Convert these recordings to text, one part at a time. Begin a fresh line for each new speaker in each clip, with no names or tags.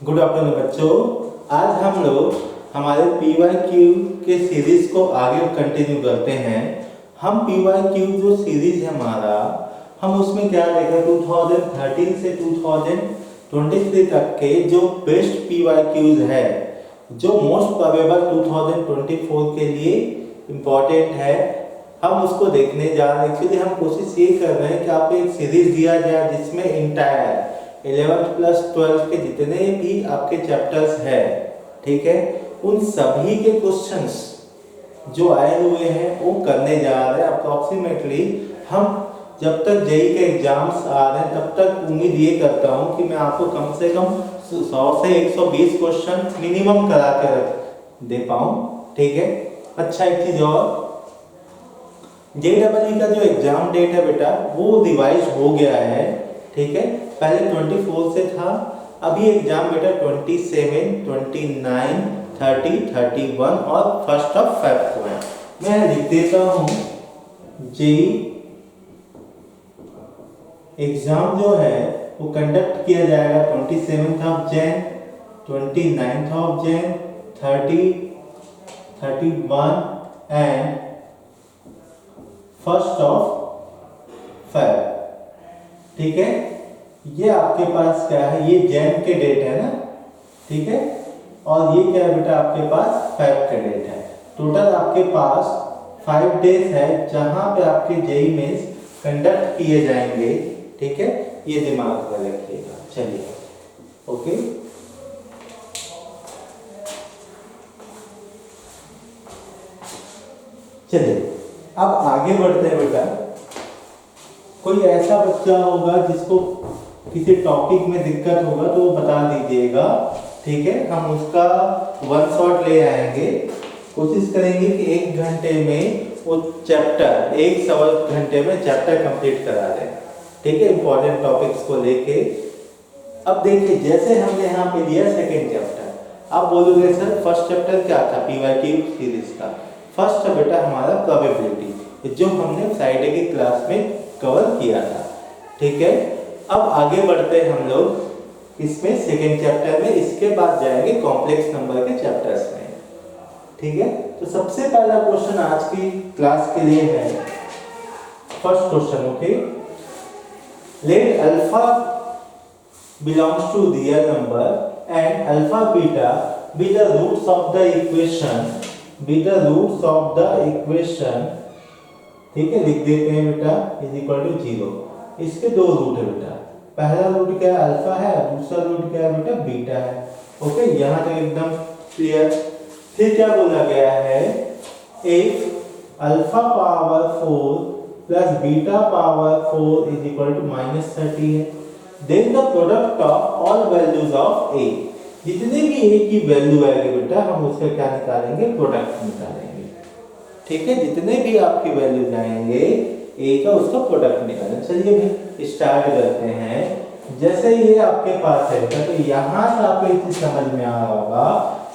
Good afternoon बच्चों। आज हम लोग हमारे PYQ के सीरीज को आगे कंटिन्यू करते हैं। हम PYQ जो सीरीज है हमारा, हम उसमें क्या देखा 2013 से 2023 तक के जो बेस्ट PYQs है, जो मोस्ट प्रोबेबल 2024 के लिए इम्पोर्टेंट है, हम उसको देखने जा रहे हैं। एक्चुअली हम कोशिश ये कर रहे हैं कि आपको एक सीरीज दिया जाए जिसमें इंटायर 11th प्लस 12th के जितने भी आपके चैप्टर्स है, ठीक है, उन सभी के क्वेश्चंस जो आए हुए हैं वो करने जा रहे हैं। अप्रॉक्सीमेटली हम जब तक जेई के एग्जाम्स आ रहे हैं तब तक उम्मीद ये करता हूँ कि मैं आपको कम से कम 100 से 120 क्वेश्चन मिनिमम करा के रख दे पाऊँ, ठीक है। अच्छा, एक चीज़ और, JEE का जो एग्जाम डेट है बेटा वो रिवाइज हो गया है, ठीक है। पहले 24 से था, अभी एग्जाम बेटा 27, 29, 30, 31 और 1 Feb को है। मैं लिख देता हूँ जेई एग्जाम जो है वो कंडक्ट किया जाएगा 27 Jan, 29 Jan, 30, 31 एंड 1 Feb, ठीक है। ये आपके पास क्या है, ये जैन के डेट है ना, ठीक है, और ये क्या है बेटा आपके पास फेब का डेट है। टोटल आपके पास 5 डेज है जहां पे आपके जेई मेंस कंडक्ट किए जाएंगे, ठीक है। ये दिमाग में रखिएगा। चलिए, ओके। चलिए अब आगे बढ़ते हैं बेटा। कोई ऐसा बच्चा होगा जिसको किसी टॉपिक में दिक्कत होगा तो वो बता दीजिएगा, ठीक है। हम उसका वन शॉट ले आएंगे। कोशिश करेंगे कि 1 घंटे में वो चैप्टर, 1 सवा घंटे में चैप्टर कंप्लीट करा दें, ठीक है, इंपॉर्टेंट टॉपिक्स को लेके। अब देखिए, जैसे हमने यहाँ पे लिया सेकेंड चैप्टर, आप बोलोगे सर फर्स्ट चैप्टर क्या था PYQ सीरीज का? फर्स्ट बेटा हमारा प्रोबेबिलिटी, जो हमने फ्राइडे की क्लास में कवर किया था, ठीक है। अब आगे बढ़ते हैं हम लोग इसमें सेकेंड चैप्टर में, इसके बाद जाएंगे कॉम्प्लेक्स नंबर के चैप्टर्स में, ठीक है। तो सबसे पहला क्वेश्चन आज की क्लास के लिए है, first question, okay. Let alpha belongs to real number and alpha beta be the roots of the equation, be the roots of the equation, ठीक है, लिख देते हैं बेटा इज इक्वल टू 0। इसके दो रूट है बेटा, पहला रूट क्या है अल्फा है, दूसरा रूट क्या है बेटा बीटा है, ओके। यहां तक एकदम क्लियर। फिर क्या बोला गया है, if alpha power 4 plus beta power 4 is equal to -30 है, then the product of all values of A, जितने भी ए की वैल्यू आएगी बेटा हम उसका क्या निकालेंगे, प्रोडक्ट निकालेंगे, ठीक है। जितने भी आपकी वैल्यूज आएंगे ए का उसका प्रोडक्ट निकालेंगे। चलिए भाई स्टार्ट करते हैं। जैसे ये आपके पास है बेटा, तो यहाँ से आपको एक चीज समझ में आ रहा होगा,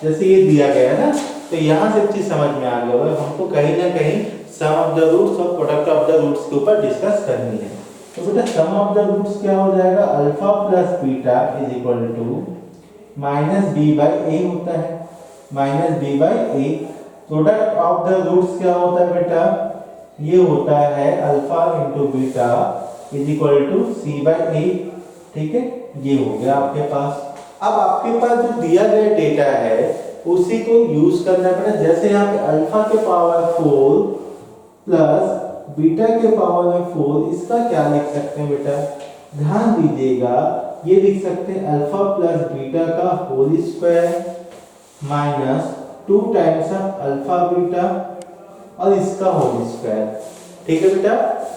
जैसे ये दिया गया है ना, तो यहाँ से एक चीज समझ में आ गया होगा, हमको कहीं ना कहीं सम ऑफ द रूट्स और प्रोडक्ट ऑफ द रूट्स के ऊपर डिस्कस करनी है। तो बेटा सम ऑफ द रूट्स क्या हो जाएगा, alpha plus beta is equal to -b/a होता है, -b/a। Product of the roots क्या होता है बेटा, ये होता है alpha into beta is equal to c/a, ठीक है। ये हो गया आपके पास। अब आपके पास जो दिया गया डेटा है उसी को यूज करना पड़ेगा। जैसे यहाँ पे अल्फा के पावर 4 प्लस बीटा के पावर में 4, इसका क्या लिख सकते हैं बेटा, ध्यान दीजिएगा, ये लिख सकते हैं अल्फा प्लस बीटा का whole square minus 2 times of alpha beta और इसका होल स्क्वायर, ठीक है बेटा,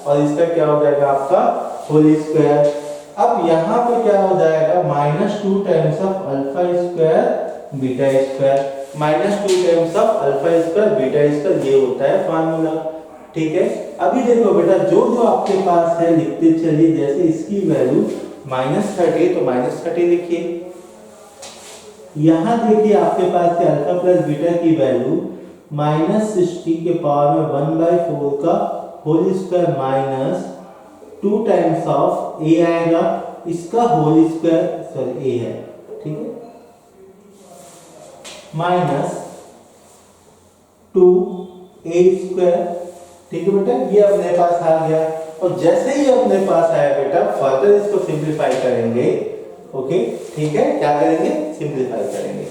और इसका क्या हो जाएगा आपका होल स्क्वायर। अब यहाँ पे क्या हो जाएगा, -2 times of alpha square beta square, -2 times of alpha square beta square, ये होता है फार्मूला, ठीक है। अभी देखो बेटा जो जो आपके पास है लिखते चलिए। जैसे इसकी वैल्यू -30 तो -30 लिखिए। यहाँ देखिए आपके पास है अल्फा प्लस बीटा की वैल्यू -60 के पावर में 1/4 का whole square minus 2 times of A आएगा, इसका होल स्क्वायर, सॉरी ए है, ठीक है, माइनस 2a²। ठीक है बेटा, ये अपने पास आ गया। और जैसे ही अपने पास आया बेटा, फर्दर इसको सिंप्लीफाई करेंगे। ओके, ठीक है, क्या करेंगे? सिंप्लीफाई करेंगे।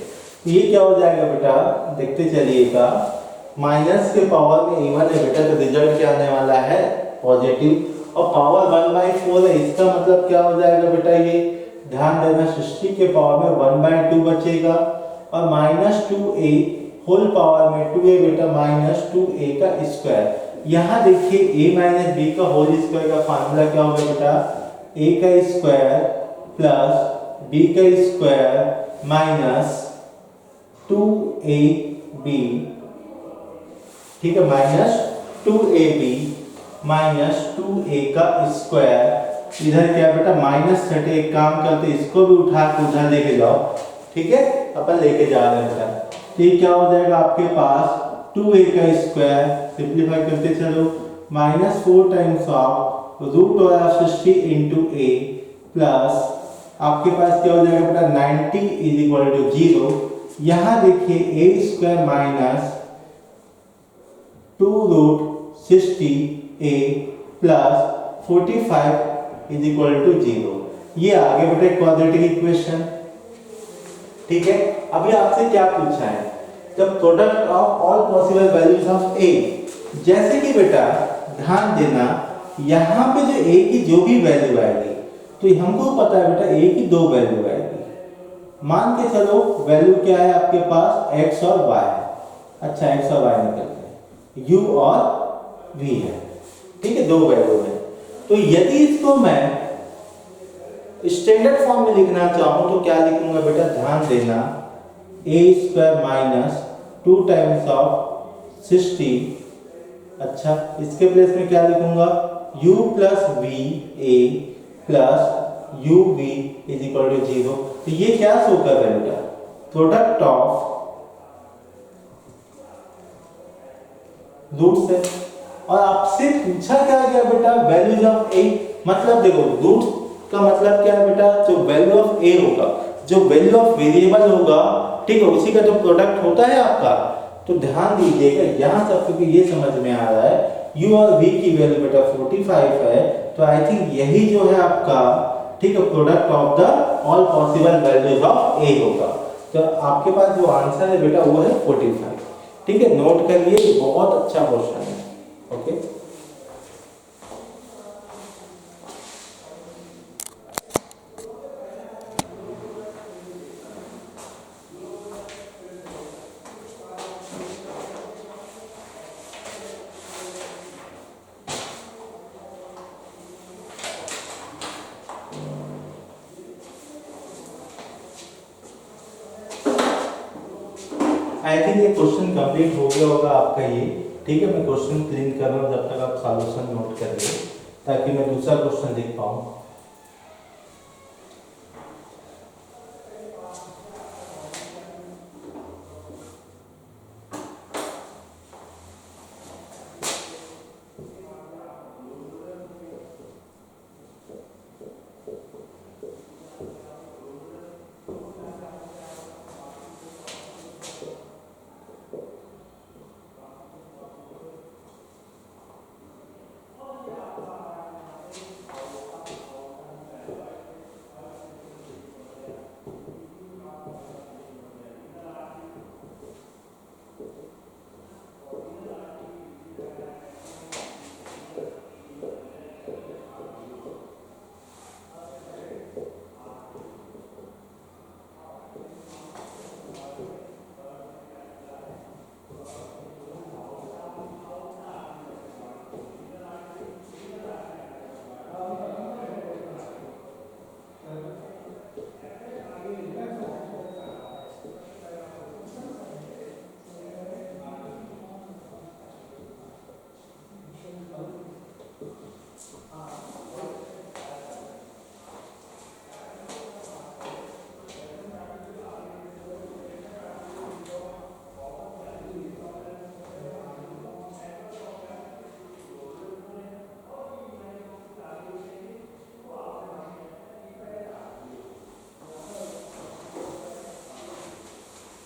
तो ये क्या हो जाएगा बेटा, देखते चलिएगा। माइनस के पावर में इवन है बेटा, तो रिजल्ट क्या आने वाला है? पॉजिटिव। और पावर 1/4 है, इसका मतलब क्या हो जाएगा बेटा? ये ध्यान देना, 60 के पावर में 1/2 बचेगा। और -2a होल पावर में 2a बेटा, -2a का स्क्वायर। यहाँ देखिए a माइनस बी का होल स्क्वायर का फार्मूला क्या होगा बेटा? a का स्क्वायर प्लस b का स्क्वायर माइनस 2ab। ठीक है, -2ab माइनस 2a का स्क्वायर। इधर क्या बेटा? -30। एक काम करते, इसको भी उठा के उधर लेके जाओ। ठीक है, अपन लेके जा रहे हैं बेटा। ठीक, क्या हो जाएगा आपके पास? 2a का स्क्वायर, सिंप्लीफाई करते चलो, -4 times of √60 into a plus आपके पास क्या हो जाएगा बेटा? 90 = 0। यहाँ देखिए a² माइनस 2√60a प्लस 45 = 0। ये आगे बेटा क्वाड्रेटिक इक्वेशन। ठीक है, अभी आपसे क्या पूछा है? जब product of all possible values of a, जैसे कि बेटा ध्यान देना, यहाँ पे जो a की जो भी वैल्यू आएगी, तो हमको पता है बेटा a की 2 वैल्यू आएगी। मान के चलो वैल्यू क्या है आपके पास? x और y है। अच्छा, x और y निकलते हैं, u और v है। ठीक है, 2 वैल्यू है। तो यदि इसको मैं स्टैंडर्ड फॉर्म में लिखना चाहूं तो क्या लिखूंगा बेटा? ध्यान देना, a² माइनस 2 टाइम्स ऑफ 60। अच्छा, इसके प्लेस में क्या लिखूंगा? u plus v a plus u v = 0। तो ये क्या शो कर रहा है बेटा? प्रोडक्ट ऑफ रूट्स है। और आपसे पूछा क्या गया बेटा? Values of a। मतलब देखो, रूट का मतलब क्या है बेटा? जो वैल्यू ऑफ a होगा, जो वैल्यू ऑफ वेरिएबल होगा, ठीक है, उसी का जो प्रोडक्ट होता है आपका। तो ध्यान दीजिएगा, यहाँ सब क्योंकि ये समझ में आ रहा है u और v की वैल्यू बेटा 45 है, तो आई थिंक यही जो है आपका, ठीक है, product of the all possible values of a होगा। तो आपके पास जो आंसर है बेटा वो है 45। ठीक है, नोट करिए, बहुत अच्छा क्वेश्चन है। ओके, आई थिंक ये क्वेश्चन कंप्लीट हो गया होगा आपका ये। ठीक है, मैं क्वेश्चन क्लीन कर रहा हूँ, जब तक आप सॉल्यूशन नोट करिए, ताकि मैं दूसरा क्वेश्चन लिख पाऊँ।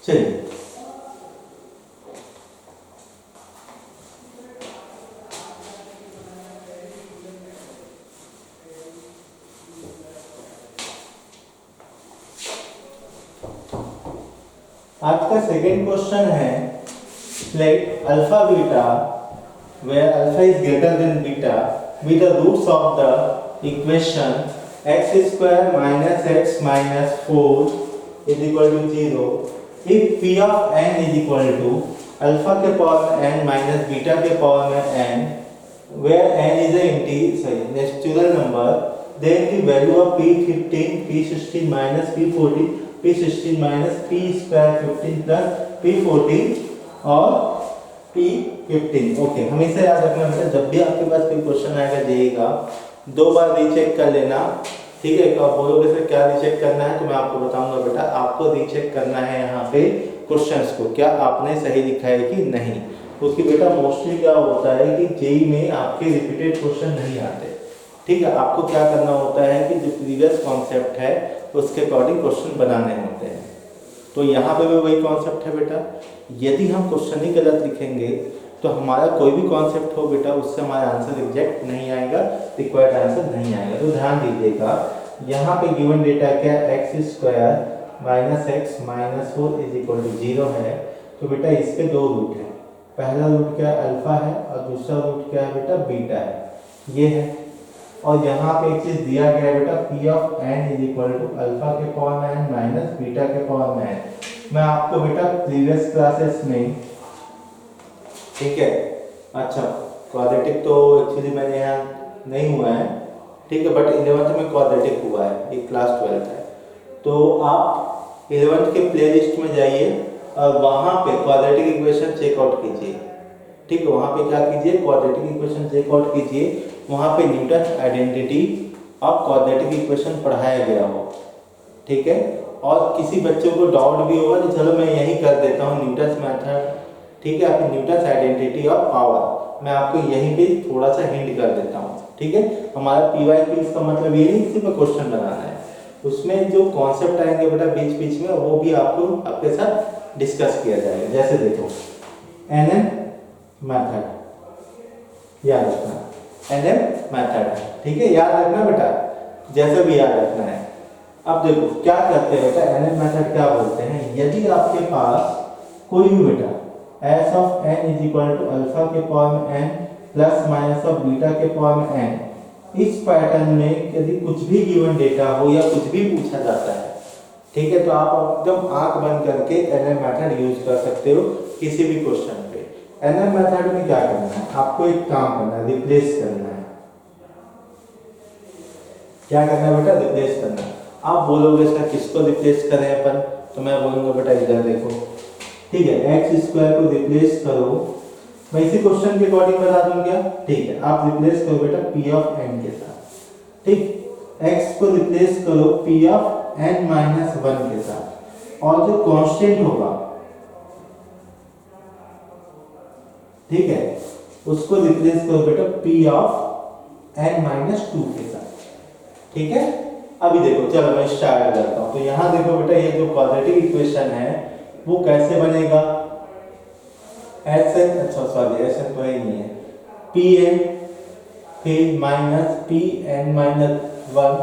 चलिए आज का सेकंड क्वेश्चन है let alpha beta where alpha is greater than beta be the roots of the equation x square minus x minus 4 is equal to 0 if p of n is equal to alpha के power में n minus beta के power में n where n is a natural number then the value of p15 p16 minus p14 p16 minus p square 15 plus p14 और p15 okay. हमेशा याद रखना बेटा जब भी आपके पास कोई क्वेश्चन आएगा जेईई का 2 बार रीचेक कर लेना, ठीक है। तो आप बोलोगे सर क्या रीचेक करना है, तो मैं आपको बताऊंगा बेटा आपको रीचेक करना है यहाँ पे क्वेश्चंस को, क्या आपने सही लिखा है कि नहीं। उसकी बेटा मोस्टली क्या होता है कि जेईई में आपके रिपीटेड क्वेश्चन नहीं आते, ठीक है। आपको क्या करना होता है कि जो प्रीवियस कॉन्सेप्ट है उसके अकॉर्डिंग क्वेश्चन बनाने होते हैं। तो यहाँ पे भी वही कॉन्सेप्ट है बेटा, यदि हम क्वेश्चन ही गलत लिखेंगे तो हमारा कोई भी कॉन्सेप्ट हो बेटा उससे हमारा आंसर एग्जैक्ट नहीं आएगा, रिक्वायर्ड आंसर नहीं आएगा। तो ध्यान दीजिएगा यहाँ पे गिवन डेटा क्या x square minus x minus 4 is equal to 0 है। तो बेटा इसके 2 रूट है, पहला रूट क्या है अल्फा है और दूसरा रूट क्या है बेटा बीटा है, ये है। और यहाँ पे एक चीज दिया गया है बेटा p of n is equal to alpha के पावर में एन माइनस बीटा के पावर में एन। मैं आपको बेटा प्रीवियस क्लासेस में, ठीक है, अच्छा क्वाड्रेटिक तो एक्चुअली मैंने यहाँ नहीं हुआ है, ठीक है, बट 11th में क्वाड्रेटिक हुआ है, ये क्लास 12th है। तो आप 11th के प्लेलिस्ट में जाइए और वहाँ पे क्वाड्रेटिक इक्वेशन चेकआउट कीजिए, ठीक है। वहाँ पे क्या कीजिए क्वाड्रेटिक इक्वेशन चेकआउट कीजिए, वहाँ पे Newton identity of quadratic equation पढ़ाया गया हो, ठीक है। और किसी बच्चे को डाउट भी होगा तो चलो मैं यही कर देता हूँ न्यूटन्स मेथड, ठीक है, आपकी न्यूटन्स आइडेंटिटी ऑफ पावर मैं आपको यहीं पे थोड़ा सा हिंट कर देता हूँ, ठीक है। हमारा पीवाईक्यू का मतलब ये नहीं सिर्फ क्वेश्चन बनाना है, उसमें जो कॉन्सेप्ट आएंगे बेटा बीच बीच में वो भी आपको आपके साथ डिस्कस किया जाएगा। जैसे देखो एनएम मेथड याद रखना, एनएम मेथड, ठीक है, याद रखना बेटा, जैसे भी याद रखना है। अब देखो क्या करते हैं बेटा एनएम मेथड क्या बोलते हैं, यदि आपके पास कोई भी बेटा s of n is equal to alpha के पावर में n plus minus of beta के पावर में एन, इस पैटर्न में यदि कुछ भी गिवन डेटा हो या कुछ भी पूछा जाता है, ठीक है, तो आप एकदम आंख बंद करके एनएम मेथड यूज कर सकते हो किसी भी क्वेश्चन पे। एनएम मेथड में क्या करना है, आपको एक काम करना है, रिप्लेस करना है। क्या करना है बेटा, रिप्लेस करना है। आप बोलोगे सर किसको रिप्लेस करें अपन, तो मैं बोलूंगा बेटा इधर देखो, ठीक है, एक्स स्क्वायर को रिप्लेस करो, मैं इसी क्वेश्चन के अकॉर्डिंग बता दूं क्या, ठीक है। आप रिप्लेस करो बेटा पी ऑफ एन के साथ, ठीक, एक्स को रिप्लेस करो पी ऑफ एन माइनस 1 के साथ, और जो कांस्टेंट होगा, ठीक है, उसको रिप्लेस करो बेटा पी ऑफ एन माइनस 2 के साथ, ठीक है। अभी देखो चलो मैं स्टार्ट करता हूं। तो यहां देखो बेटा ये जो क्वाड्रेटिक इक्वेशन है वो कैसे बनेगा, एस एन, अच्छा सॉरी एस एन तो ही नहीं है, पी एन फिर minus p n minus 1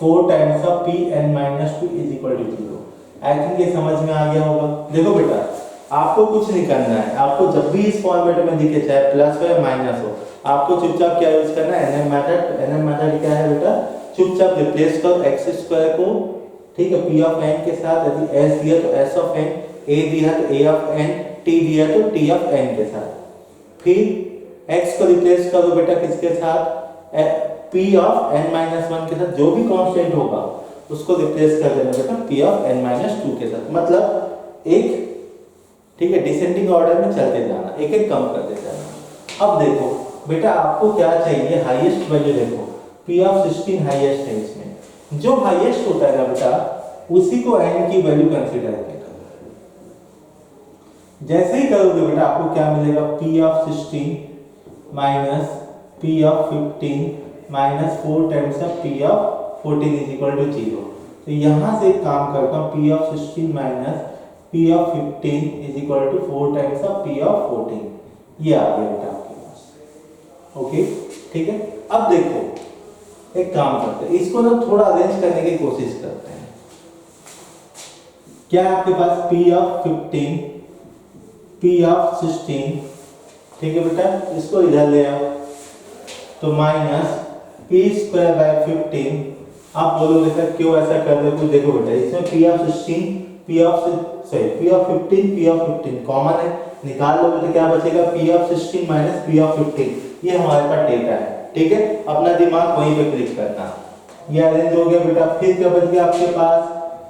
4 times of p n minus 2 is equal to 0। I think ये समझ में आ गया होगा। देखो बेटा आपको कुछ नहीं करना है, आपको जब भी इस फॉर्मेट में दिखे चाहे प्लस हो या माइनस हो, आपको चुपचाप क्या यूज करना है, एनएम मेथड। एनएम मेथड क्या है बेटा, चुपचाप रिप्लेस करो एक्स स्क्वायर को, ठीक है, पी ऑफ एन के साथ, यदि एस दिया तो एस ऑफ एन, ए दिया तो ए ऑफ एन, टी दिया तो टी ऑफ एन के साथ। फिर एक्स को रिप्लेस करो बेटा किसके साथ, पी ऑफ एन माइनस 1 के साथ, जो भी कांस्टेंट होगा उसको रिप्लेस कर देना बेटा पी ऑफ एन माइनस 2 के साथ। मतलब एक, ठीक है, डिसेंडिंग ऑर्डर में चलते जाना, एक एक कम करते जाना। अब देखो बेटा आपको क्या चाहिए, हाईएस्ट वैल्यू देखो P ऑफ 16 हाईएस्ट है, इसमें जो हाईएस्ट होता है ना बेटा उसी को n की वैल्यू कंसीडर करें। जैसे ही करोगे बेटा आपको क्या मिलेगा, P of 16 minus P of 15 minus 4 times of P of 14 is equal to 0। तो यहां से एक काम करता हूं, P of 16 minus P of 15 is equal to 4 times of P of 14, ये आ गया बेटा आपके पास, ओके, ठीक है। अब देखो एक काम करते हैं, इसको ना थोड़ा अरेंज करने की कोशिश करते हैं। क्या है आपके पास P ऑफ 15, P ऑफ 16, ठीक है बेटा, इसको इधर ले आओ तो माइनस पी स्क्वायर बाय 15। आप बोलोगे सर क्यों ऐसा कर रहे हो, कुछ देखो बेटा इसमें P of 16, P of 15, P of 15 common है, निकाल लोगे तो क्या बचेगा P of 16 minus P of 15, ये हमारे पास डेटा है, ठीक है। अपना दिमाग वहीं पे क्लिक करना, ये अरेंज हो गया बेटा। फिर क्या बच गया आपके पास,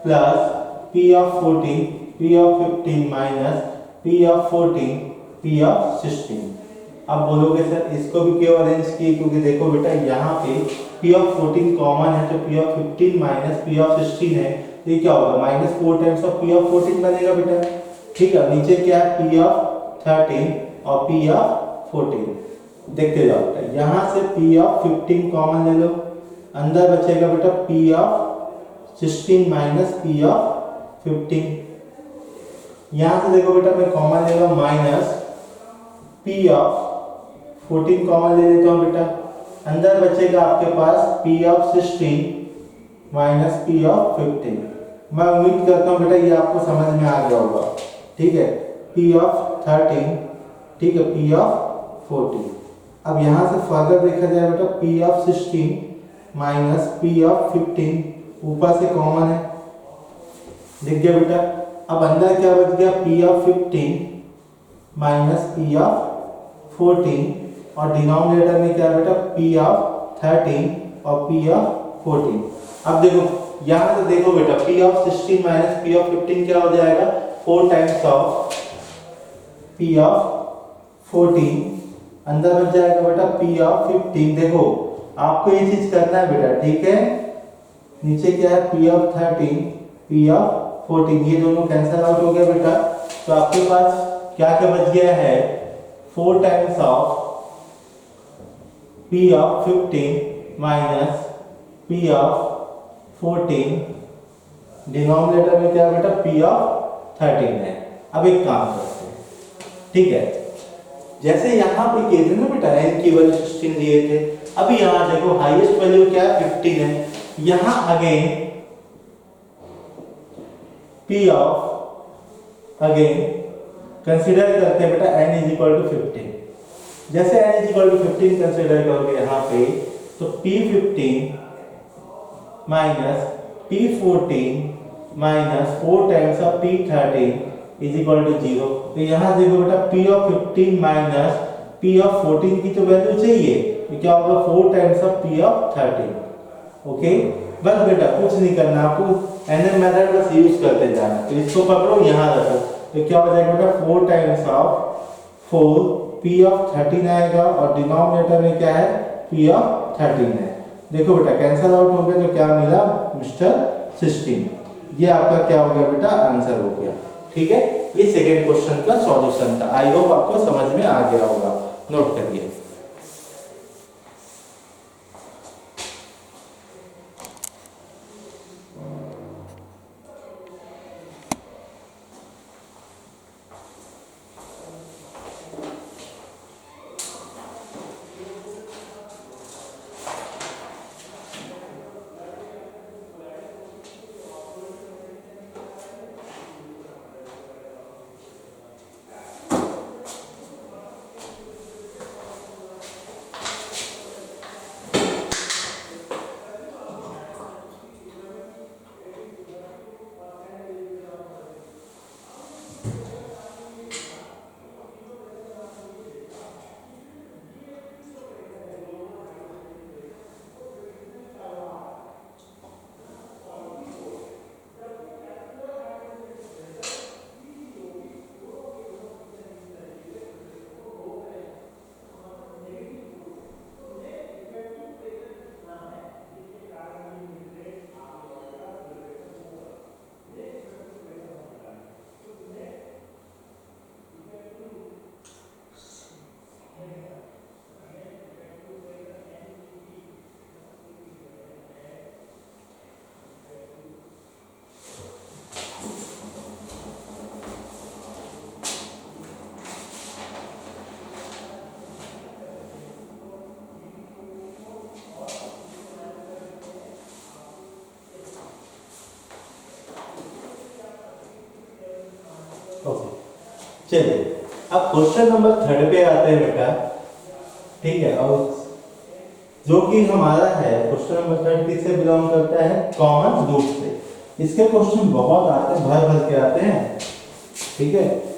plus P of 14, P of 15 minus P of 14, P of 16। अब बोलोगे सर इसको भी क्यों अरेंज किए, क्योंकि देखो बेटा यहाँ पे P ऑफ 14 कॉमन है तो P of 15 minus P of 16 है, ये क्या होगा minus 4 times of P of 14 बनेगा बेटा, ठीक है। नीचे क्या है P ऑफ 13 और P ऑफ 14, देखते जाओ बेटा, यहाँ से P ऑफ 15 कॉमन ले लो, अंदर बचेगा बेटा P of 16 minus P of 15। यहाँ से देखो बेटा मैं कॉमन ले लूँ माइनस P ऑफ 14 कॉमन ले लेता हूँ बेटा, अंदर बचेगा आपके पास P of 16 minus P of 15। मैं उम्मीद करता हूँ बेटा ये आपको समझ में आ गया होगा, ठीक है। P ऑफ 13, ठीक है, P ऑफ 14। अब यहाँ से फर्दर देखा जाए बेटा P of 16 minus P of 15 ऊपर से कॉमन है, दिख गया बेटा। अब अंदर क्या बच गया P of 15 minus P of 14 और डिनोमिनेटर में क्या बेटा P ऑफ 13 और P ऑफ 14। अब देखो यहाँ से देखो बेटा P of 16 minus P of 15 क्या हो जाएगा 4 टाइम्स ऑफ P ऑफ 14, अंदर बच जाएगा बेटा P ऑफ 15। देखो आपको ये चीज करना है बेटा, ठीक है। नीचे क्या है P ऑफ 13, P ऑफ 14, ये दोनों कैंसिल आउट हो गया बेटा, तो आपके पास क्या क्या बच गया है 4 times of P of 15 minus P of 14, denominator में क्या बेटा P ऑफ 13 है। अब एक काम करते हैं, ठीक है, जैसे यहाँ पे किए थे ना बेटा n की वैल्यू 16 दिए थे, अभी यहाँ देखो हाईएस्ट वैल्यू क्या है 15 है, यहाँ again P of again consider करते हैं बेटा n इज इक्वल टू 15। जैसे n is equal to 15 consider करोगे यहाँ पे तो P15 minus P14 minus 4 times of P13 is equal to 0। तो यहाँ देखो बेटा P of 15 minus P of 14 की तो वैल्यू चाहिए, तो क्या होगा 4 times of P of 13। Okay, बस बेटा कुछ नहीं करना, आपको NM मेथड बस यूज करते जाना। तो इसको पकड़ो यहाँ रखो, तो क्या हो जाएगा बेटा 4 टाइम्स ऑफ 4 P ऑफ 13 आएगा और डिनोमिनेटर में क्या है P ऑफ 13 है। देखो बेटा कैंसिल आउट हो गया तो क्या मिला मिस्टर 16। ये आपका क्या हो गया बेटा आंसर हो गया, ठीक है। ये सेकेंड क्वेश्चन का सॉल्यूशन था। आई होप आपको समझ में आ गया होगा, नोट करिए। चलिए अब क्वेश्चन नंबर 3 पे आते हैं बेटा। ठीक है, और जो कि हमारा है क्वेश्चन नंबर 3 किससे बिलोंग करता है, कॉमन रूट से। इसके क्वेश्चन बहुत आते हैं, भर भर के आते हैं। ठीक है,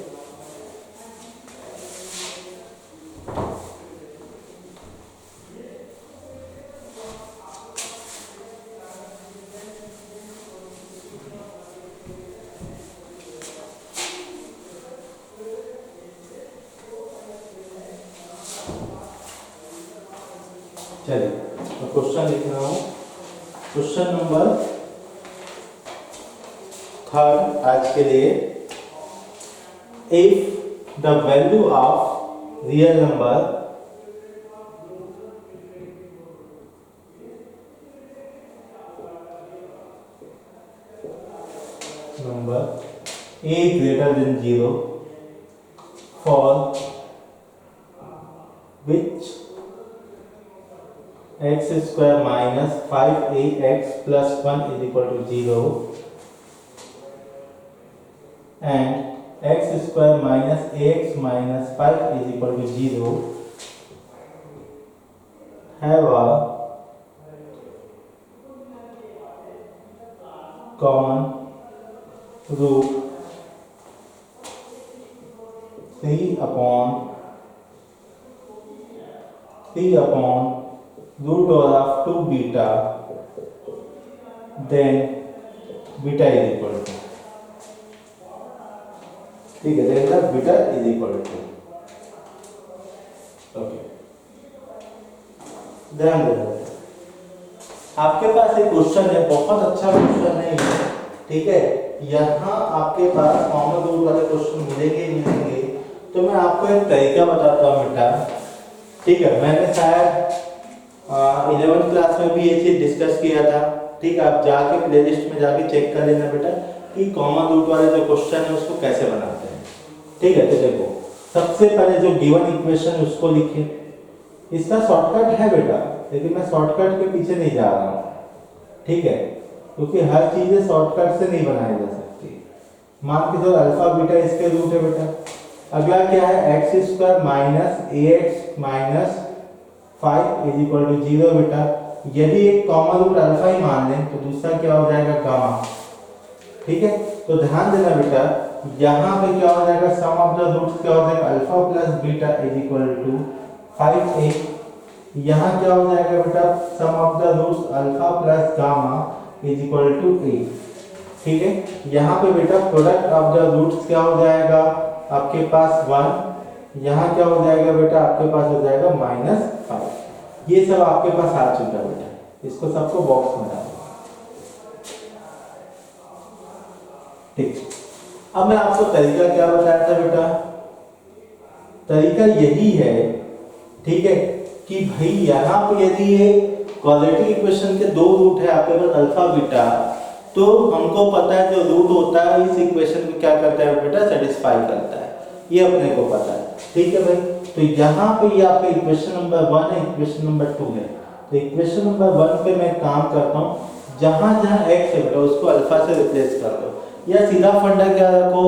चलिए तो क्वेश्चन लिख रहा हूं। क्वेश्चन नंबर 3 आज के लिए, if the value of real number a greater than 0 for which x square minus 5ax plus 1 is equal to 0 and x square minus ax minus 5 is equal to 0 have a common root 3 upon root over of 2 beta, then beta is equal to, ठीक है, then the beta is equal to, okay. ध्यान देना, आपके पास एक question है, बहुत अच्छा question है ये। ठीक है, यहाँ आपके पास कॉमन रूट वाले क्वेश्चन मिलेंगे, तो मैं आपको एक तरीका बताता हूँ बेटा। ठीक है, मैंने शायद 11th क्लास में भी ये चीज डिस्कस किया था। ठीक है, आप जाके प्लेलिस्ट में जाके चेक कर लेना बेटा कि कॉमन रूट वाले जो क्वेश्चन है उसको कैसे बनाते हैं। ठीक है, तो देखो सबसे पहले जो गिवन इक्वेशन उसको लिखिए। इसका शॉर्टकट है बेटा, लेकिन मैं शॉर्टकट के पीछे नहीं जा रहा हूँ। ठीक है, क्योंकि हर चीजें शॉर्टकट से नहीं बनाई जा सकती। मान के चलो अल्फा बीटा इसके रूट है बेटा। अगला क्या है, x square minus a x minus 5 is equal to 0 बेटा। यदि एक कॉमन रूट अल्फा ही मान लें तो दूसरा क्या हो जाएगा, गामा। ठीक है, तो ध्यान देना बेटा, यहाँ पे क्या हो जाएगा, सम ऑफ द रूट्स क्या हो जाएगा, alpha plus beta is equal to 5a। यहाँ क्या हो जाएगा बेटा, sum of the roots alpha plus gamma is equal to a। ठीक है, यहाँ पे बेटा प्रोडक्ट ऑफ द रूट्स क्या हो जाएगा आपके पास 1, यहाँ क्या हो जाएगा बेटा आपके पास हो जाएगा -5। ये सब आपके पास आ चुका है बेटा, इसको सबको बॉक्स में डालो। ठीक, अब मैं आपको तरीका क्या बताया था बेटा, तरीका यही है। ठीक है, कि भाई यहाँ पे यदि ये क्वाड्रेटिक इक्वेशन के 2 रूट है आपके पास अल्फा बीटा, तो हमको पता है जो रूट होता है इस इक्वेशन को क्या करता है बेटा, सेटिस्फाई करता है, ये अपने को पता है। ठीक है भाई, तो यहाँ पे ये आपका इक्वेशन नंबर 1 है, इक्वेशन नंबर 2 है। तो इक्वेशन नंबर 1 पे मैं काम करता हूँ, जहाँ जहाँ x है बेटा उसको अल्फा से रिप्लेस कर दो, या सीधा फंडा क्या रखो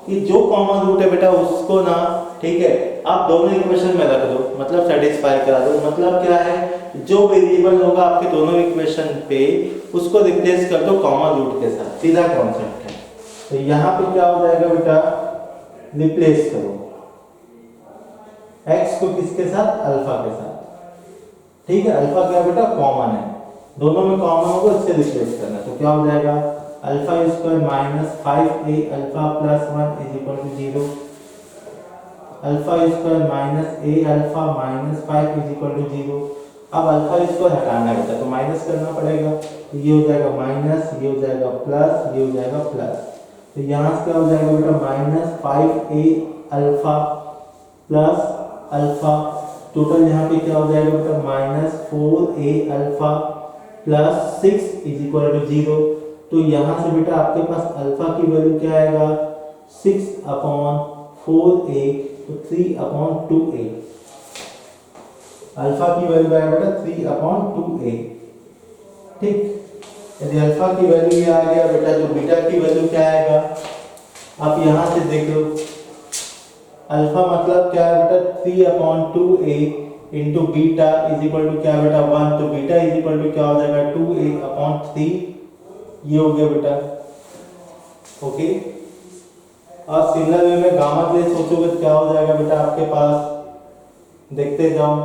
कि जो कॉमन रूट है बेटा उसको ना, ठीक है, आप दोनों इक्वेशन में रख दो, मतलब सेटिस्फाई करा दो। मतलब क्या है, जो वेरिएबल होगा आपके दोनों इक्वेशन पे उसको रिप्लेस कर दो कॉमन रूट के साथ, सीधा कॉन्सेप्ट है। तो यहाँ पे क्या हो जाएगा बेटा, रिप्लेस करो x को किसके साथ, अल्फा के साथ। ठीक है, अल्फा क्या बेटा कॉमन है, दोनों में कॉमन होगा, इससे रिप्लेस करना। तो क्या हो जाएगा, alpha square minus 5a alpha plus 1 is equal to 0। Alpha square minus a alpha minus 5 is equal to 0। अब अल्फा स्क्वायर हटाना है तो माइनस करना पड़ेगा, तो ये हो जाएगा माइनस, ये हो जाएगा प्लस, ये हो जाएगा प्लस। तो यहाँ से क्या हो जाएगा बेटा, minus 5a alpha plus alpha, total यहाँ पे क्या हो जाएगा बेटा, minus 4a alpha plus 6 is equal to 0। तो यहाँ से बेटा आपके पास अल्फा की वैल्यू क्या आएगा, 6/4a, तो 3/2a। अल्फा की वैल्यू आएगा बेटा 3/2a। ठीक, यदि अल्फा की वैल्यू ये आ गया बेटा, तो बीटा की वैल्यू क्या आएगा, आप यहाँ से देख लो, अल्फा मतलब क्या है बेटा 3/2a into beta is equal to क्या बेटा 1, तो बीटा इज इक्वल टू क्या हो जाएगा 2a/3, ये हो गया बेटा। ओके, और सिमिलर वे में गामा के लिए सोचोगे तो क्या हो जाएगा बेटा आपके पास, देखते जाओ,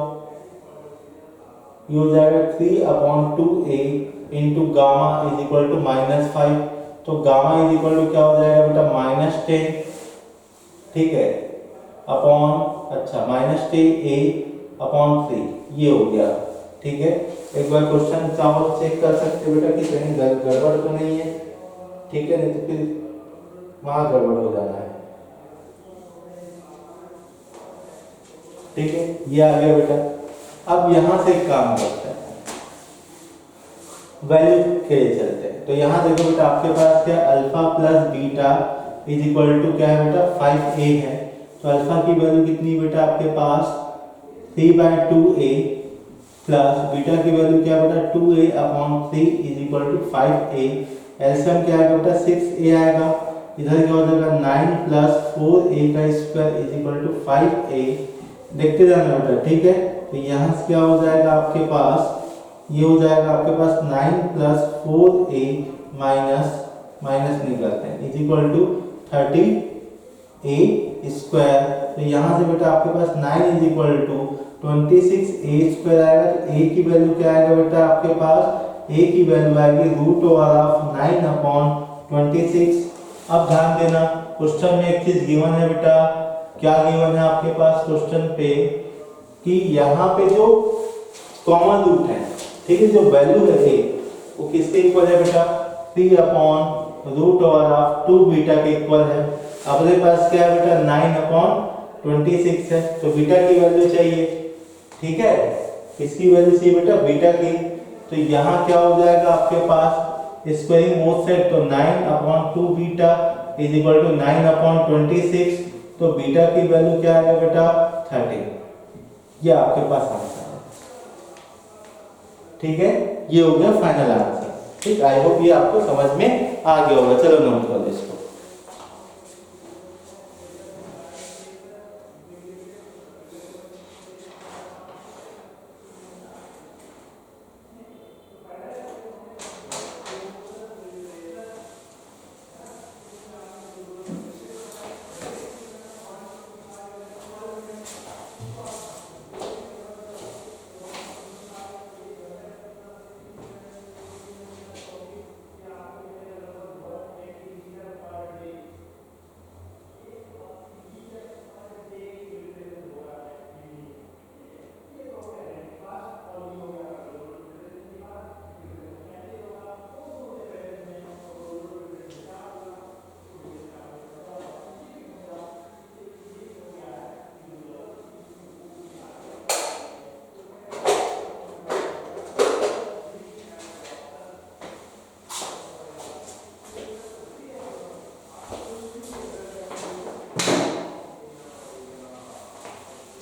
ये हो जाएगा 3/2a into gamma is equal to -5, तो गामा इज इक्वल टू क्या हो जाएगा बेटा -10, ठीक है, अपॉन अच्छा -10a/3, ये हो गया। ठीक है, एक बार क्वेश्चन चाहो चेक कर सकते हो बेटा कि कहीं गड़बड़ तो नहीं है, ठीक है, नहीं तो फिर वहां गड़बड़ हो जाना है। ठीक है, ये आ गया बेटा। अब यहां से एक काम करते हैं, वैल्यू के लिए चलते हैं। तो यहां देखो बेटा आपके पास क्या alpha plus beta is equal to क्या है बेटा 5a है, तो अल्फा की वैल्यू कितनी बेटा आपके पास 3/2a प्लस बीटा की वैल्यू क्या बेटा 2a/3 is equal to 5a। LCM क्या आएगा बेटा 6a आएगा, इधर क्या हो जाएगा 9 प्लस 4a का square is equal to 5a। देखते जाना बेटा, ठीक है, तो यहाँ से क्या हो जाएगा आपके पास, ये हो जाएगा आपके पास 9 प्लस 4a माइनस माइनस निकालते हैं is equal to 30a square. तो यहाँ से बेटा आपके पास 9 is equal to 26a square आएगा, तो a की वैल्यू क्या आएगा बेटा आपके पास, a की वैल्यू आएगी √9/26। अब ध्यान देना क्वेश्चन में एक चीज गिवन है बेटा, क्या गिवन है आपके पास क्वेश्चन पे, कि यहाँ पे जो कॉमन रूट है, ठीक है, जो वैल्यू है a वो किसके इक्वल है बेटा 3/√2 बीटा के इक्वल है। अपने पास क्या है बेटा 9/26 है, तो बीटा की वैल्यू चाहिए, ठीक है, किसकी वैल्यू चाहिए बेटा बीटा की। तो यहाँ क्या हो जाएगा आपके पास स्क्वायरिंग बोथ साइड, तो 9/2 बीटा इज इक्वल टू 9/26, तो बीटा की वैल्यू क्या आएगा बेटा 30, ये आपके पास आंसर है। ठीक है, ये हो गया फाइनल आंसर। ठीक, आई होप ये आपको समझ में आ गया होगा। चलो नोट कर लो इसको।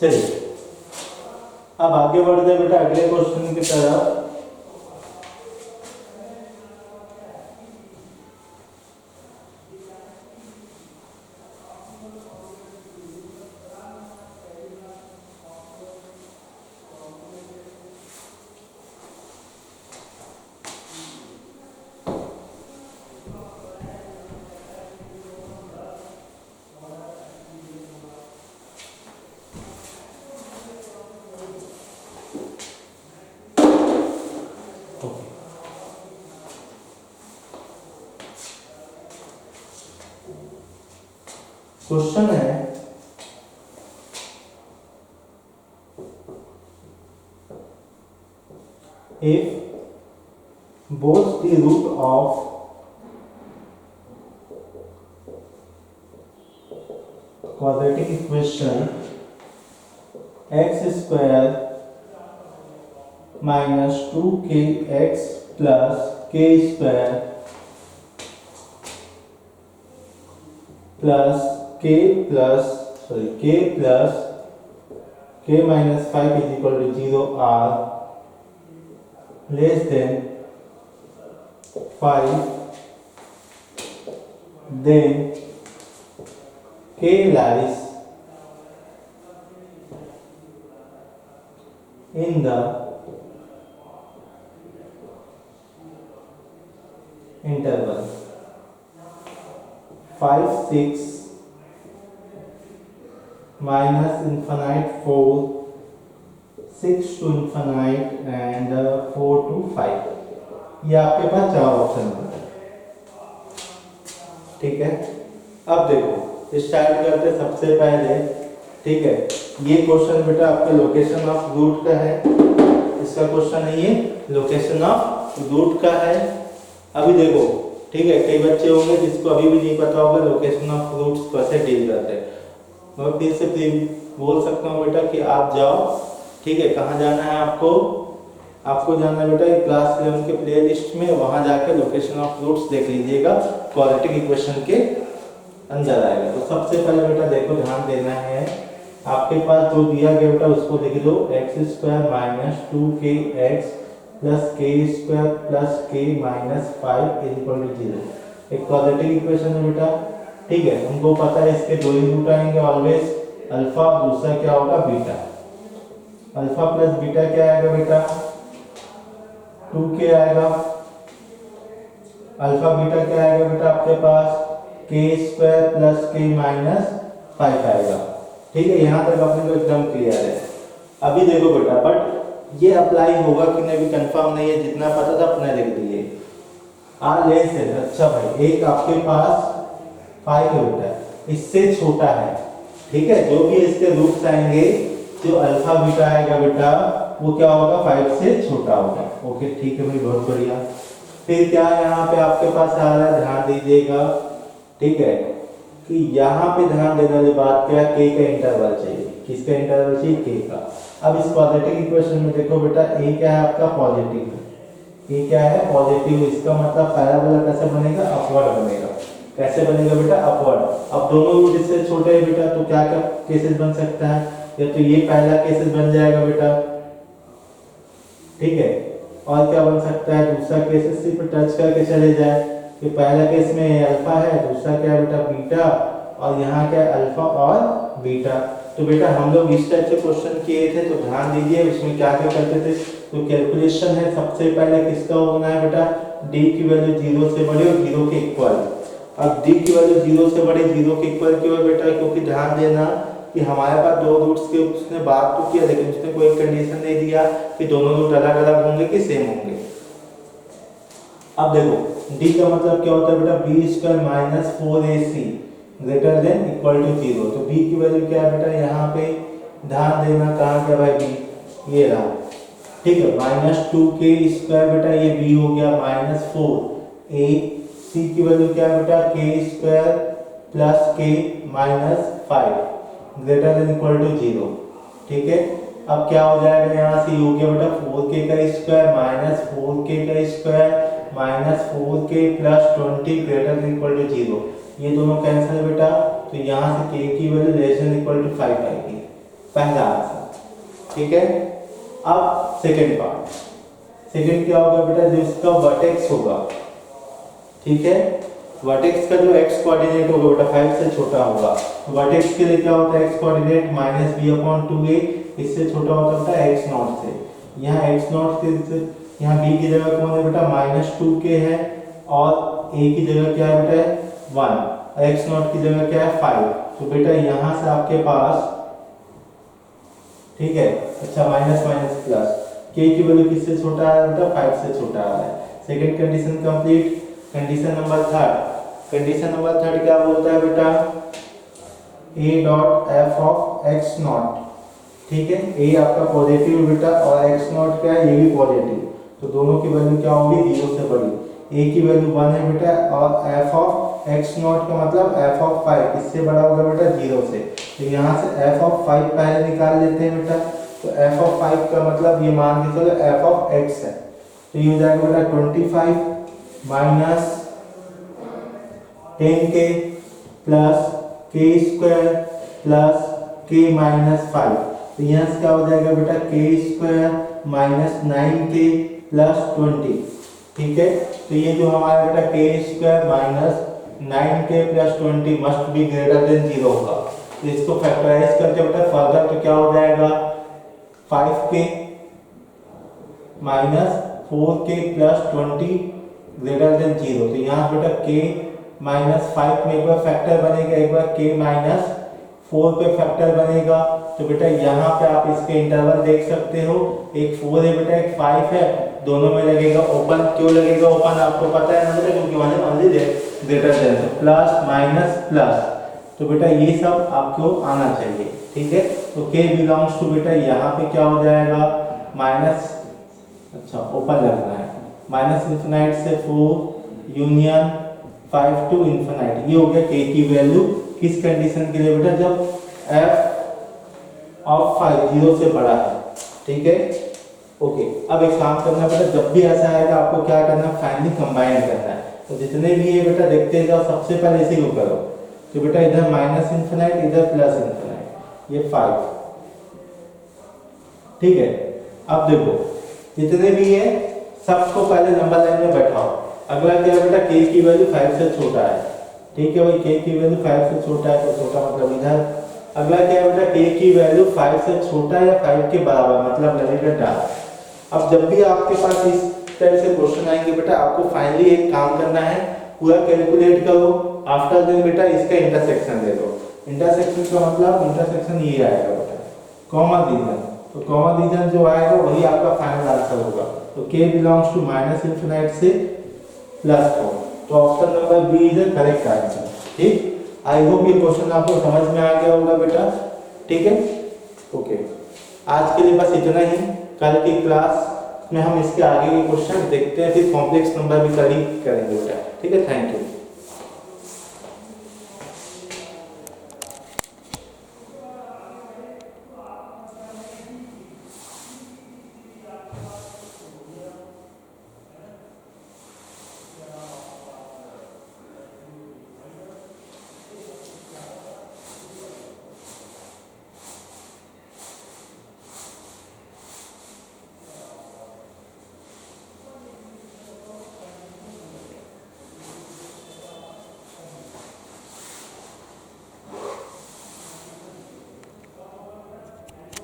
चलिए अब आगे बढ़ते हैं बेटा अगले क्वेश्चन की तरफ। क्वेश्चन है if both the root of quadratic equation x square minus 2kx plus k square plus k plus k minus 5 is equal to 0 are less than 5, then k lies in the interval 5 6 minus infinite 4 6 to infinite and 4 to 5। ये आपके पास चार option है, ठीक है। अब देखो start करते सबसे पहले, ठीक है। ये क्वेश्चन बेटा आपके लोकेशन ऑफ रूट का है, इसका क्वेश्चन है ये लोकेशन ऑफ रूट का है। अभी देखो, ठीक है, कई बच्चे होंगे जिसको अभी भी नहीं पता होगा लोकेशन ऑफ रूट्स कैसे डील करते हैं। मैं फिर से बोल सकता हूँ बेटा कि आप जाओ, ठीक है। कहाँ जाना है आपको? आपको जाना है बेटा क्लास 11 के प्ले लिस्ट में, वहाँ जाके लोकेशन ऑफ रूट्स देख लीजिएगा, क्वाड्रेटिक इक्वेशन के अंदर आएगा। तो सबसे पहले बेटा देखो, ध्यान देना है, आपके पास जो दिया गया बेटा उसको लिख दो, x square minus 2kx plus के स्क्वायर प्लस के माइनस 5 इज इक्वल टू 0। एक क्वाड्रेटिक इक्वेशन है बेटा, ठीक है। हमको पता है इसके दो ही रूट आएंगे ऑलवेज, अल्फा, दूसरा क्या होगा बीटा। अल्फा प्लस बीटा क्या आएगा बेटा? 2k आएगा। अल्फा बीटा क्या आएगा बेटा आपके पास? के स्क्वायर प्लस के माइनस 5 आएगा, ठीक है। यहाँ तक अपने को एकदम क्लियर है। अभी देखो बेटा, बट ये अप्लाई होगा कि नहीं भी कंफर्म नहीं है, जितना पता था अपने लिख दिए। आर लेस है, अच्छा भाई, एक आपके पास 5 है बेटा, इससे छोटा है, ठीक है। जो भी इसके रूट्स आएंगे, जो अल्फा बीटा आएगा बेटा, वो क्या होगा? 5 से छोटा होगा। ओके, ठीक है भाई, बहुत बढ़िया। फिर क्या यहाँ पे आपके पास आ रहा है, ध्यान दीजिएगा, ठीक है, कि यहाँ पे ध्यान देने वाली बात क्या है, के का इंटरवल चाहिए। किसका इंटरवल चाहिए? के का। अब इस क्वाड्रेटिक इक्वेशन में देखो बेटा, ए क्या है आपका? पॉजिटिव है। ए क्या है? पॉजिटिव। इसका मतलब पैराबोला कैसे बनेगा? अपवर्ड बनेगा। कैसे बनेगा बेटा? अपवर्ड। अब दोनों रूट इससे छोटे हैं बेटा, तो क्या क्या केसेस बन सकता है? या तो ये पहला केसेस बन जाएगा बेटा, ठीक है। और क्या बन सकता है? दूसरा केसेस सिर्फ टच करके चले जाए कि पहला केस में अल्फा है, दूसरा क्या है बेटा? बीटा, और यहाँ क्या है? अल्फा और बीटा। तो बेटा हम लोग इस टाइप से क्वेश्चन किए थे, तो ध्यान दीजिए इसमें क्या क्या करते थे। तो कैलकुलेशन है, सबसे पहले किसका होना है बेटा? d की वैल्यू 0 से बड़ी और 0 के इक्वल। अब d की वैल्यू 0 से बड़ी 0 के इक्वल क्यों है बेटा? क्योंकि ध्यान देना कि हमारे पास दो रूट्स के उसने बात तो किया, लेकिन उसने कोई कंडीशन नहीं दिया कि दोनों रूट अलग अलग होंगे कि सेम होंगे। अब देखो, d का मतलब क्या होता है बेटा? b square minus 4ac greater than equal to 0। तो b की वैल्यू क्या है बेटा? यहाँ पे ध्यान देना, कहाँ क्या भाई? b ये रहा, ठीक है। माइनस 2k स्क्वायर बेटा, ये b हो गया, माइनस 4a। c की वैल्यू क्या है बेटा? k square plus k minus 5 greater than equal to 0, ठीक है। अब क्या हो जाएगा? यहाँ से हो गया बेटा 4k का स्क्वायर माइनस 4k का square minus 4k plus 20 greater than equal to 0। ये दोनों कैंसिल बेटा, तो यहाँ से k की value less than equal to 5 आएगी, पहला आंसर, ठीक है। अब सेकंड पार्ट, सेकंड क्या होगा बेटा? जो इसका वर्टेक्स होगा, ठीक है, वर्टेक्स का जो x कोऑर्डिनेट होगा बेटा 5 से छोटा होगा। तो वर्टेक्स के लिए क्या होता है? x कोऑर्डिनेट माइनस b/2a, इससे छोटा होता है x नॉट से। यहाँ x नॉट से यहाँ b की जगह कौन है बेटा? माइनस 2k है, और a की जगह क्या है बेटा? 1, x नॉट की जगह क्या है? 5। तो बेटा यहाँ से आपके पास, ठीक है, अच्छा, माइनस माइनस प्लस, k की वैल्यू किससे छोटा है बेटा? 5 से छोटा है। Second condition complete. Condition number third, condition number third क्या बोलता है बेटा? a dot f of x not, ठीक है। a आपका पॉजिटिव बेटा, और x नॉट क्या है? ये भी पॉजिटिव, तो दोनों की वैल्यू क्या होगी? 0 से बड़ी। a की वैल्यू 1 है बेटा, और f ऑफ x नॉट का मतलब f ऑफ 5 किससे बड़ा होगा बेटा? 0 से। तो यहाँ से f ऑफ 5 पहले निकाल लेते हैं बेटा। तो f ऑफ 5 का मतलब ये मान के चलो f ऑफ x है, तो ये हो जाएगा बेटा 25 minus 10k plus k square plus k minus 5। तो यहाँ से क्या हो जाएगा बेटा? k square minus 9k plus 20, ठीक है। तो ये जो हमारा बेटा k square minus 9k plus 20 must be greater than 0 होगा। तो इसको फैक्टराइज करके बेटा फर्दर तो क्या हो जाएगा? 5k minus 4k plus 20 greater then 0। तो यहाँ बेटा k माइनस 5 में एक बार फैक्टर बनेगा, एक बार k माइनस 4 पे फैक्टर बनेगा। तो बेटा यहाँ पे आप इसके इंटरवल देख सकते हो, एक 4 है बेटा, एक 5 है, दोनों में लगेगा ओपन। क्यों लगेगा ओपन आपको पता है ना बेटा, क्योंकि मैंने ओनली ग्रेटर देन, तो प्लस माइनस प्लस। तो बेटा ये सब आपको आना चाहिए, ठीक है। तो k बिलोंग्स टू बेटा यहाँ पे क्या हो जाएगा, माइनस, अच्छा ओपन लगना है, माइनस इन्फिनाइट से 4 यूनियन 5 टू इन्फिनाइट। ये हो गया k की वैल्यू किस कंडीशन के लिए बेटा, जब f ऑफ 5 0 से बड़ा है, ठीक है। ओके, अब एक काम करना बेटा, जब भी ऐसा आएगा आपको क्या करना, फाइनली कंबाइन करना है। तो जितने भी ये बेटा देखते जाओ, सबसे पहले इसी को करो। तो बेटा इधर माइनस इन्फिनाइट, इधर प्लस इन्फिनाइट, ये 5, ठीक है। अब देखो जितने भी है सबको पहले नंबर लाइन में बैठाओ। अगला क्या है बेटा, k की वैल्यू 5 से छोटा है, ठीक है भाई, k की वैल्यू 5 से छोटा है, तो छोटा मतलब इधर। अगला क्या है बेटा, k की वैल्यू 5 से छोटा या 5 के बराबर, मतलब लगेगा डार्क। अब जब भी आपके पास इस तरह से क्वेश्चन आएंगे बेटा, आपको फाइनली एक काम करना है, पूरा कैलकुलेट करो। आफ्टर देन बेटा इसका इंटरसेक्शन ले लो। इंटरसेक्शन का मतलब, इंटरसेक्शन ये आएगा बेटा, कॉमन रीजन। तो कॉमन रीजन जो आएगा वही आपका फाइनल आंसर होगा। तो k belongs to minus infinite से प्लस 4, तो option number B is the correct answer, ठीक। आई होप ये क्वेश्चन आपको समझ में आ गया होगा बेटा, ठीक है। ओके, आज के लिए बस इतना ही। कल की क्लास में हम इसके आगे के क्वेश्चन देखते हैं, फिर कॉम्प्लेक्स नंबर भी स्टडी करेंगे बेटा, ठीक है। Thank you.